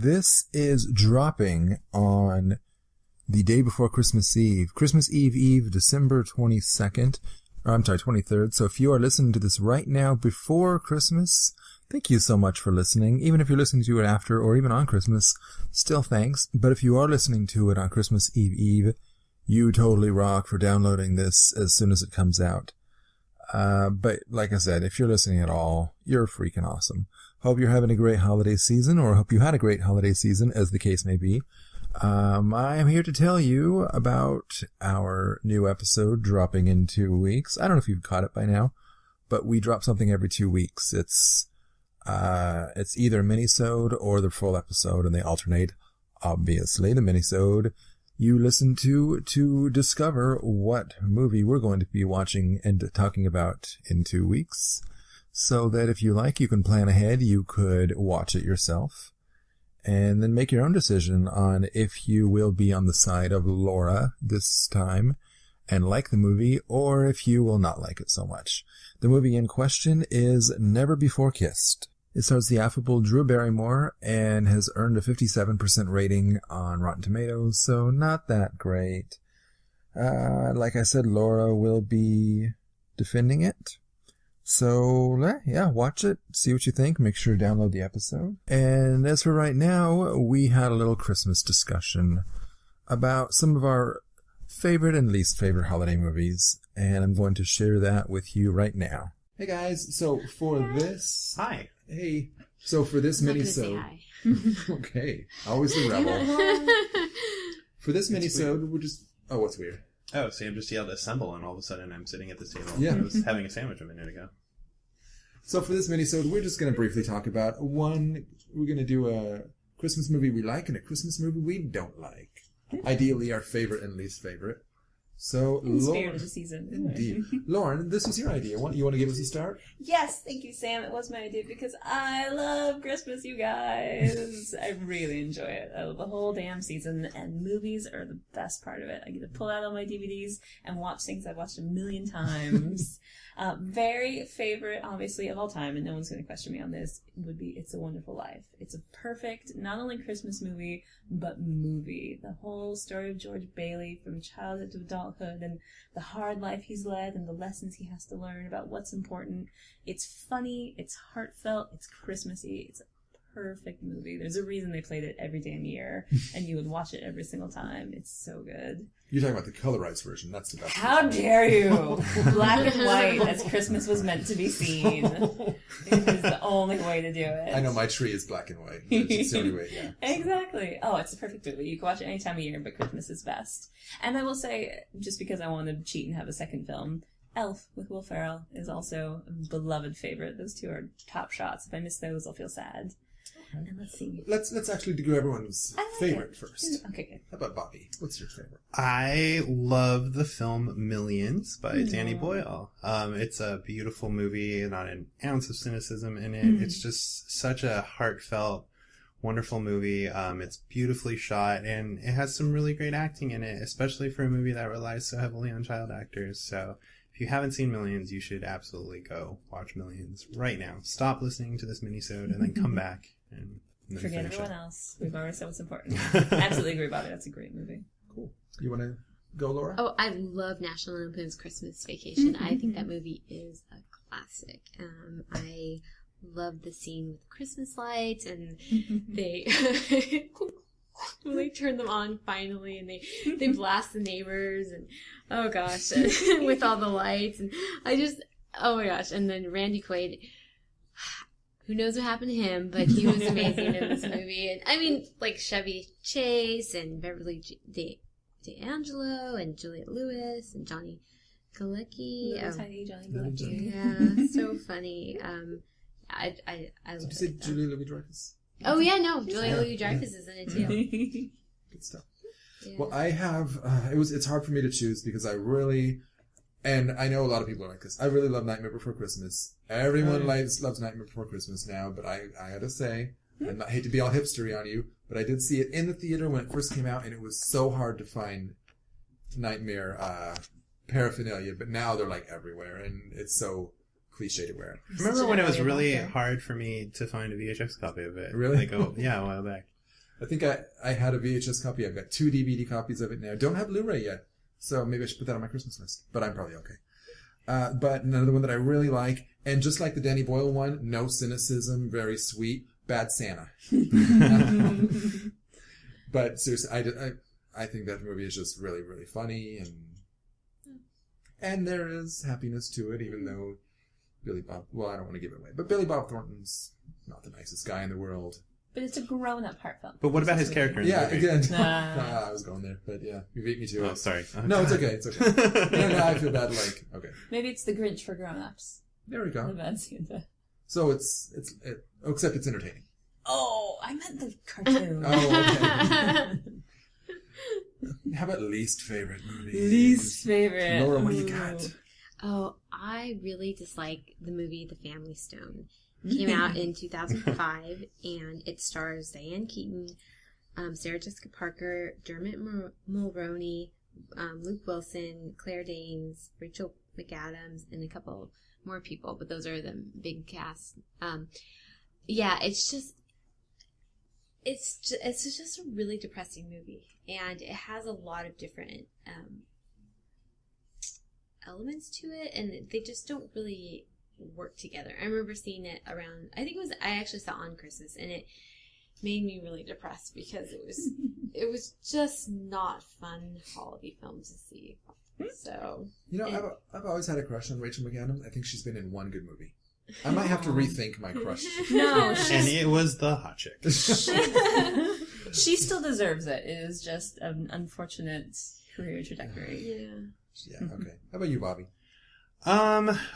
this is dropping on the day before Christmas Eve. Christmas Eve, December 22nd. Or, I'm sorry, 23rd. So if you are listening to this right now before Christmas, thank you so much for listening. Even if you're listening to it after or even on Christmas, still thanks. But if you are listening to it on Christmas Eve, you totally rock for downloading this as soon as it comes out. But like I said, if you're listening at all, you're freaking awesome. Hope you're having a great holiday season, or hope you had a great holiday season, as the case may be. I am here to tell you about our new episode dropping in 2 weeks. I don't know if you've caught it by now, but we drop something every 2 weeks. It's either a minisode or the full episode, and they alternate. Obviously, the minisode you listen to discover what movie we're going to be watching and talking about in 2 weeks, so that if you like, you can plan ahead. You could watch it yourself and then make your own decision on if you will be on the side of Laura this time and like the movie, or if you will not like it so much. The movie in question is Never Before Kissed. It stars the affable Drew Barrymore and has earned a 57% rating on Rotten Tomatoes, so not that great. Like I said, Laura will be defending it. So, yeah, watch it, see what you think, make sure to download the episode. And as for right now, we had a little Christmas discussion about some of our favorite and least favorite holiday movies, and I'm going to share that with you right now. Hey guys, so for this... Hi. Hey. So for this minisode... Okay, always the rebel. For this minisode, we're just... Oh, what's weird? Oh, so you just yelled assemble, and all of a sudden I'm sitting at this table. Yeah. I was having a sandwich a minute ago. So for this minisode, we're just going to briefly talk about we're going to do a Christmas movie we like and a Christmas movie we don't like. Ideally, our favorite and least favorite. So, in the spirit Lauren, of the season. Indeed. Lauren, this was your idea. You want to give us a start? Yes, thank you, Sam. It was my idea because I love Christmas, you guys. I really enjoy it. I love the whole damn season, and movies are the best part of it. I get to pull out all my DVDs and watch things I've watched a million times. Very favorite, obviously, of all time, and no one's going to question me on this, would be It's a Wonderful Life. It's a perfect, not only Christmas movie, but movie. The whole story of George Bailey from childhood to adulthood, and the hard life he's led, and the lessons he has to learn about what's important. It's funny, it's heartfelt, it's Christmassy, it's a perfect movie. There's a reason they played it every damn year, and you would watch it every single time. It's so good. You're talking about the colorized version. That's the best. How dare you! Black and white, as Christmas was meant to be seen. It is the only way to do it. I know my tree is black and white. It's the only way, yeah. Exactly. Oh, it's a perfect movie. You can watch it any time of year, but Christmas is best. And I will say, just because I want to cheat and have a second film, Elf with Will Ferrell is also a beloved favorite. Those two are top shots. If I miss those, I'll feel sad. Okay. And let's see. Let's actually do everyone's favorite first. Okay, good. How about Bobby? What's your favorite? I love the film Millions by Danny Boyle. It's a beautiful movie, not an ounce of cynicism in it. It's just such a heartfelt, wonderful movie. It's beautifully shot, and it has some really great acting in it, especially for a movie that relies so heavily on child actors. So if you haven't seen Millions, you should absolutely go watch Millions right now. Stop listening to this minisode and then come back. And forget everyone else. We've already said what's important. Absolutely agree about it. That's a great movie. Cool. You want to go, Laura? Oh, I love National Lampoon's Christmas Vacation. I think that movie is a classic. I love the scene with Christmas lights, and they turn them on finally, and they blast the neighbors, and oh gosh, with all the lights, and oh my gosh, and then Randy Quaid. Who knows what happened to him, but he was amazing in this movie. And I mean, like Chevy Chase and Beverly D'Angelo and Juliette Lewis and Johnny Galecki. Tiny Johnny Galecki. Yeah, so funny. I love Did you say Julia Louis-Dreyfus? Oh yeah, no, Julia Louis-Dreyfus is in it too. Good stuff. Yeah. Well, I have. It's hard for me to choose because I really. And I know a lot of people are like this. I really love Nightmare Before Christmas. Everyone loves Nightmare Before Christmas now, but I gotta say, I hate to be all hipstery on you, but I did see it in the theater when it first came out, and it was so hard to find Nightmare paraphernalia, but now they're like everywhere, and it's so cliche to wear. Remember when it was really hard for me to find a VHS copy of it? Really? A while back. I think I had a VHS copy. I've got 2 DVD copies of it now. Don't have Blu-ray yet, so maybe I should put that on my Christmas list. But I'm probably okay. But another one that I really like, and just like the Danny Boyle one, no cynicism, very sweet, Bad Santa. But seriously, I think that movie is just really, really funny, and there is happiness to it, even though Billy Bob, well, I don't want to give it away, but Billy Bob Thornton's not the nicest guy in the world. But it's a grown-up heartfelt. But what about his character in the movie? Again. I was going there, but yeah, you beat me to it. Oh, sorry. Oh, no, God. it's okay. No, I feel bad, okay. Maybe it's the Grinch for grown-ups. There we go. The Bad Santa. So except it's entertaining. Oh, I meant the cartoon. Oh, okay. How about least favorite movie? Least favorite. Laura, what do you got? Oh, I really dislike the movie The Family Stone. It came out in 2005, and it stars Diane Keaton, Sarah Jessica Parker, Dermot Mulroney, Luke Wilson, Claire Danes, Rachel McAdams, and a couple more people, but those are the big cast. It's just a really depressing movie, and it has a lot of different elements to it, and they just don't really work together. I remember seeing it around, I actually saw it on Christmas, and it made me really depressed because it was just not fun holiday film to see. So I've always had a crush on Rachel McAdams. I think she's been in one good movie. I might have to rethink my crush. No, and it was the hot chick. She still deserves it. It is just an unfortunate career trajectory. Yeah, okay. How about you, Bobby?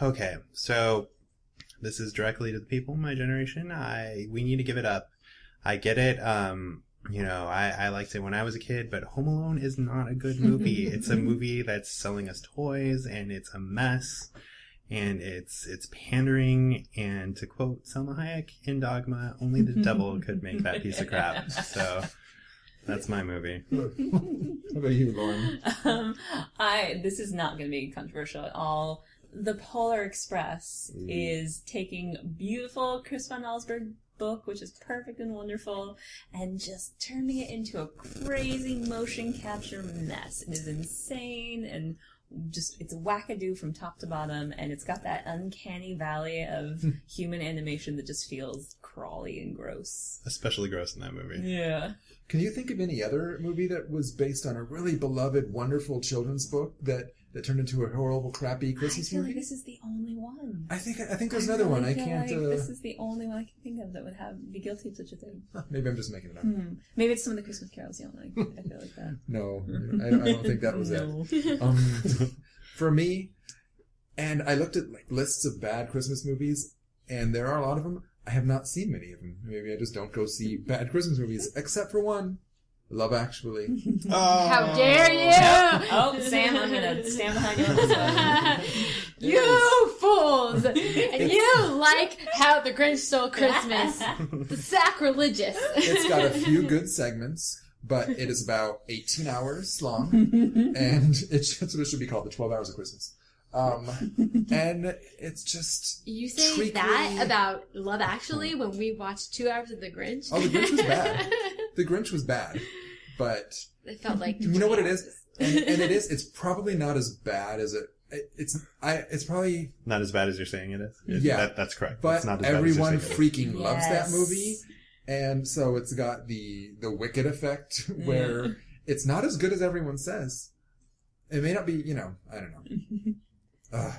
Okay, so this is directly to the people in my generation. We need to give it up. I get it. I liked it when I was a kid, but Home Alone is not a good movie. It's a movie that's selling us toys, and it's a mess, and it's pandering, and to quote Selma Hayek in Dogma, only the devil could make that piece of crap. So that's my movie. How about you, Lauren? This is not going to be controversial at all. The Polar Express is taking beautiful Chris van Allsburg book, which is perfect and wonderful, and just turning it into a crazy motion capture mess. It is insane and just, it's wackadoo from top to bottom, and it's got that uncanny valley of human animation that just feels crawly and gross. Especially gross in that movie. Yeah. Can you think of any other movie that was based on a really beloved, wonderful children's book that turned into a horrible, crappy Christmas movie? I feel like this is the only one. I think there's another one. I can't. This is the only one I can think of that would be guilty of such a thing. Maybe I'm just making it up. Maybe it's some of the Christmas carols you don't like. I feel like that. No, I don't think that was it. For me, and I looked at lists of bad Christmas movies, and there are a lot of them. I have not seen many of them. Maybe I just don't go see bad Christmas movies, except for one. Love Actually. Oh. How dare you! Oh, Sam, I'm going to stand behind you on this one. You fools! And you like How the Grinch Stole Christmas. The sacrilegious. It's got a few good segments, but it is about 18 hours long, and that's what it should be called, the 12 Hours of Christmas. And it's just You say treacly. that about Love Actually when we watched 2 hours of The Grinch? Oh, The Grinch was bad. The Grinch was bad, but It felt like you know what it is, and it is. It's probably not as bad as it. It's probably Not as bad as you're saying it is. Yeah. That's correct. But it's not as bad as everyone you're saying it is. freaking loves that movie, and so it's got the Wicked effect where it's not as good as everyone says. It may not be, I don't know.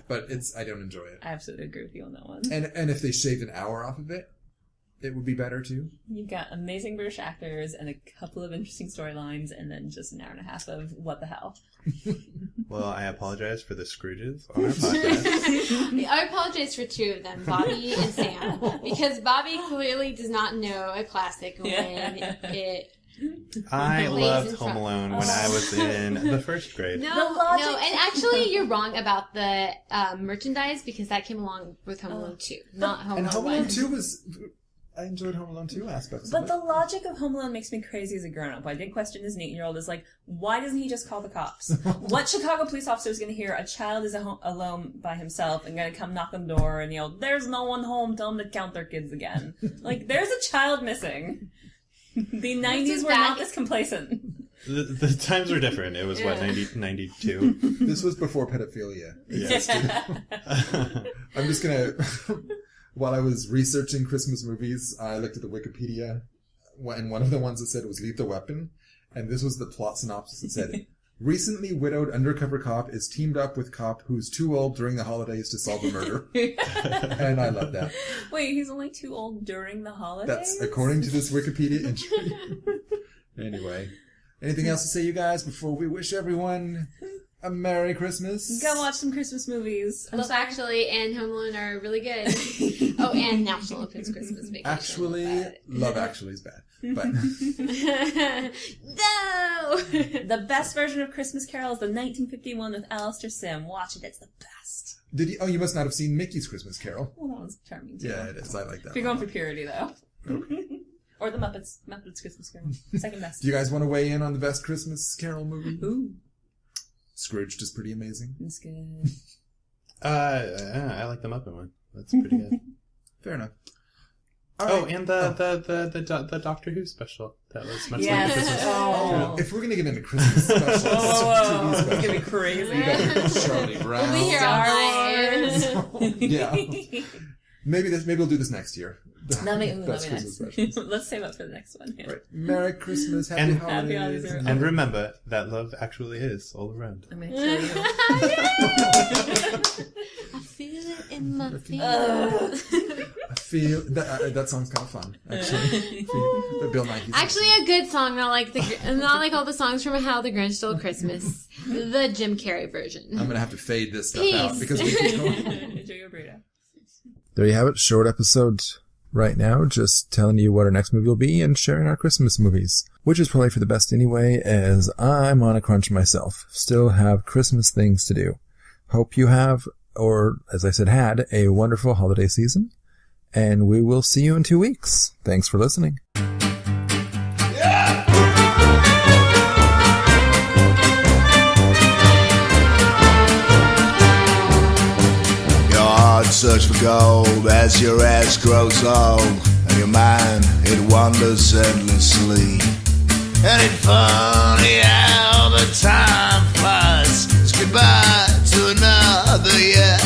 But I don't enjoy it. I absolutely agree with you on that one. And if they shaved an hour off of it, it would be better too. You've got amazing British actors and a couple of interesting storylines, and then just an hour and a half of what the hell. Well, I apologize for the Scrooges on our podcast. I apologize for 2 of them, Bobby and Sam, because Bobby clearly does not know a classic when it... I Plays loved in Home front- Alone when I was in the first grade. No, and actually you're wrong about the merchandise because that came along with Home Alone 2, not Home Alone 1. And Home Alone 2 was... I enjoyed Home Alone 2 aspects But of it. the logic of Home Alone makes me crazy as a grown-up. I did question as an 8-year-old is why doesn't he just call the cops? What Chicago police officer is going to hear a child is alone by himself and going to come knock on the door and yell, "There's no one home, tell them to count their kids again." There's a child missing. The 90s were not this complacent. The times were different. It was, 92? This was before pedophilia. I'm just gonna... While I was researching Christmas movies, I looked at the Wikipedia, and one of the ones that said it was Lethal Weapon, and this was the plot synopsis. It said, recently widowed undercover cop is teamed up with cop who's too old during the holidays to solve a murder. And I love that. Wait, he's only too old during the holidays? That's according to this Wikipedia entry. Anyway. Anything else to say, you guys, before we wish everyone a Merry Christmas? Go watch some Christmas movies. Love Actually and Home Alone are really good. Oh, and National Lampoon's Christmas Vacation. Actually, Love Actually is bad. But No! The best version of Christmas Carol is the 1951 with Alistair Sim. Watch it, it's the best. did you? Oh, you must not have seen Mickey's Christmas Carol. Well, that one's charming too. Yeah, it is. I like that. If you're going for purity, though. Okay. Or the Muppets. Muppets Christmas Carol. Second best. Do you guys want to weigh in on the best Christmas Carol movie? Ooh, Scrooged is pretty amazing. that's good. I like the Muppet one. That's pretty good. Fair enough. And the Doctor Who special. That was much like Yes. the Christmas Oh. If we're going to get into Christmas specials, Whoa, TV it's gonna be specials, crazy. we got Charlie Brown. We'll be here all night. Yeah. Maybe we'll do this next year. That'll be Best Christmas nice. specials. Let's save up for the next one. Yeah. Right. Merry Christmas, Happy And- Holidays. Happy Holidays, everyone. And remember that love actually is all around. I'm gonna kill you. I feel it in my feet. I feel that song's kind of fun, actually. But Bill Nighy's Actually, a good song, not like all the songs from How the Grinch Stole Christmas. The Jim Carrey version. I'm gonna have to fade this stuff Peace. out because we keep going. Enjoy your burrito. There you have it. Short episode right now, just telling you what our next movie will be and sharing our Christmas movies, which is probably for the best anyway, as I'm on a crunch myself. Still have Christmas things to do. Hope you have, or as I said, had a wonderful holiday season, and we will see you in 2 weeks. Thanks for listening. Search for gold as your ass grows old, and your mind, it wanders endlessly. And it's funny how the time flies. It's goodbye to another year.